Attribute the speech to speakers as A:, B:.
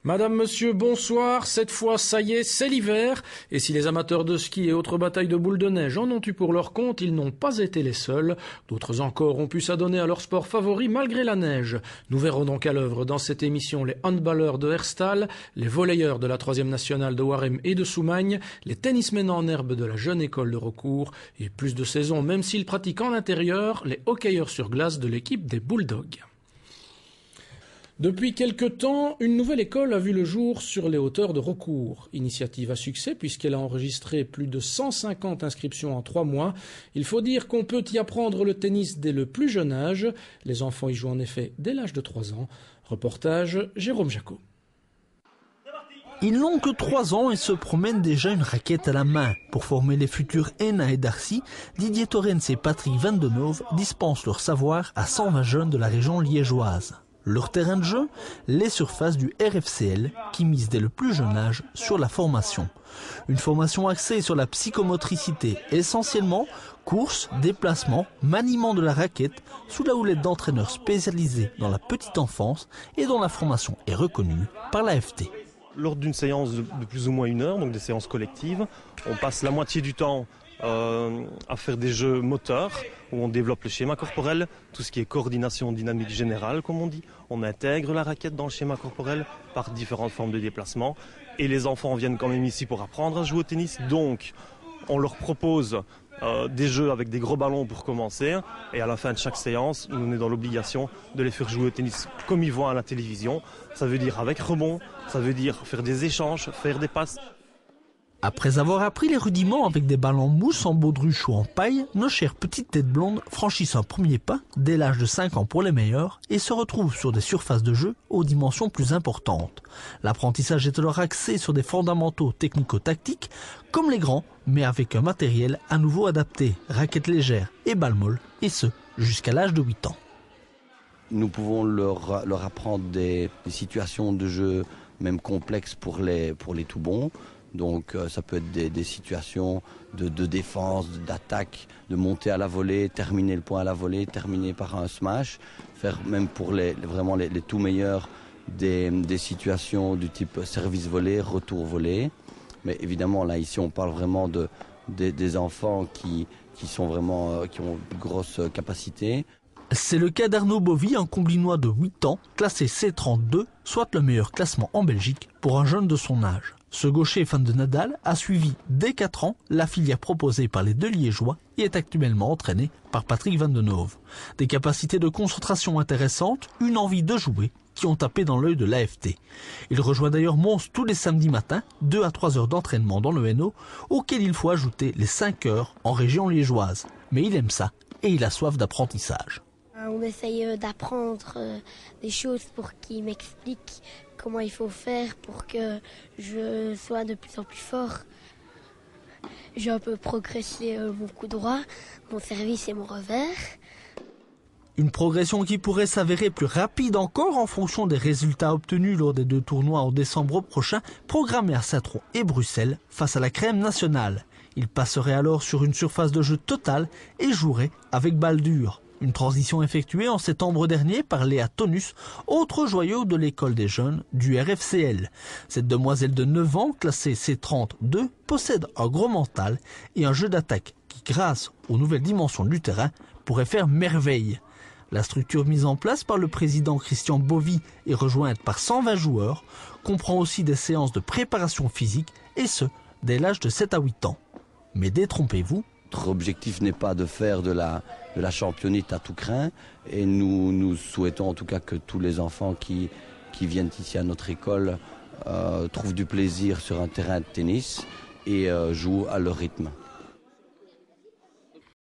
A: Madame, monsieur, bonsoir. Cette fois, ça y est, c'est l'hiver. Et si les amateurs de ski et autres batailles de boules de neige en ont eu pour leur compte, ils n'ont pas été les seuls. D'autres encore ont pu s'adonner à leur sport favori malgré la neige. Nous verrons donc à l'œuvre dans cette émission les handballeurs de Herstal, les volleyeurs de la 3e nationale de Warem et de Soumagne, les tennismen en herbe de la jeune école de Raucourt et plus de saison, même s'ils pratiquent en intérieur, les hockeyeurs sur glace de l'équipe des Bulldogs. Depuis quelque temps, une nouvelle école a vu le jour sur les hauteurs de Raucourt. Initiative à succès puisqu'elle a enregistré plus de 150 inscriptions en 3 mois. Il faut dire qu'on peut y apprendre le tennis dès le plus jeune âge. Les enfants y jouent en effet dès l'âge de 3 ans. Reportage Jérôme Jacot.
B: Ils n'ont que 3 ans et se promènent déjà une raquette à la main. Pour former les futurs Enna et Darcy, Didier Torrens et Patrick Van Den Hove dispensent leur savoir à 120 jeunes de la région liégeoise. Leur terrain de jeu, les surfaces du RFCL qui misent dès le plus jeune âge sur la formation. Une formation axée sur la psychomotricité, essentiellement course, déplacement, maniement de la raquette sous la houlette d'entraîneurs spécialisés dans la petite enfance et dont la formation est reconnue par l'AFT.
C: Lors d'une séance de plus ou moins 1 heure, donc des séances collectives, on passe la moitié du temps à faire des jeux moteurs où on développe le schéma corporel, tout ce qui est coordination dynamique générale comme on dit. On intègre la raquette dans le schéma corporel par différentes formes de déplacement et les enfants viennent quand même ici pour apprendre à jouer au tennis. Donc on leur propose des jeux avec des gros ballons pour commencer et à la fin de chaque séance, on est dans l'obligation de les faire jouer au tennis comme ils voient à la télévision. Ça veut dire avec rebond, ça veut dire faire des échanges, faire des passes.
B: Après avoir appris les rudiments avec des balles en mousse, en baudruche ou en paille, nos chères petites têtes blondes franchissent un premier pas dès l'âge de 5 ans pour les meilleurs et se retrouvent sur des surfaces de jeu aux dimensions plus importantes. L'apprentissage est alors axé sur des fondamentaux technico-tactiques comme les grands, mais avec un matériel à nouveau adapté, raquettes légères et balles molles, et ce jusqu'à l'âge de 8 ans.
D: Nous pouvons leur apprendre des situations de jeu même complexes pour les tout bons. Donc ça peut être des situations de défense, d'attaque, de monter à la volée, terminer le point à la volée, terminer par un smash, faire même pour vraiment les tout meilleurs des situations du type service volé, retour volé. Mais évidemment là ici on parle vraiment des enfants qui ont de grosses capacités.
B: C'est le cas d'Arnaud Bovy, un Comblinois de 8 ans, classé C32, soit le meilleur classement en Belgique pour un jeune de son âge. Ce gaucher fan de Nadal a suivi dès 4 ans la filière proposée par les 2 Liégeois et est actuellement entraîné par Patrick Van Den Hove. Des capacités de concentration intéressantes, une envie de jouer qui ont tapé dans l'œil de l'AFT. Il rejoint d'ailleurs Mons tous les samedis matins, 2 à 3 heures d'entraînement dans le Hainaut, auquel il faut ajouter les 5 heures en région liégeoise. Mais il aime ça et il a soif d'apprentissage.
E: On essaye d'apprendre des choses pour qu'il m'explique comment il faut faire pour que je sois de plus en plus fort. J'ai un peu progressé mon coup droit, mon service et mon revers.
B: Une progression qui pourrait s'avérer plus rapide encore en fonction des résultats obtenus lors des 2 tournois en décembre prochain, programmés à Saint-Tron et Bruxelles face à la crème nationale. Il passerait alors sur une surface de jeu totale et jouerait avec balle dure. Une transition effectuée en septembre dernier par Léa Tonus, autre joyau de l'école des jeunes du RFCL. Cette demoiselle de 9 ans, classée C32, possède un gros mental et un jeu d'attaque qui, grâce aux nouvelles dimensions du terrain, pourrait faire merveille. La structure mise en place par le président Christian Bovy et rejointe par 120 joueurs comprend aussi des séances de préparation physique et ce, dès l'âge de 7 à 8 ans. Mais détrompez-vous,
D: notre objectif n'est pas de faire de la championnite à tout crin et nous souhaitons en tout cas que tous les enfants qui viennent ici à notre école trouvent du plaisir sur un terrain de tennis et jouent à leur rythme.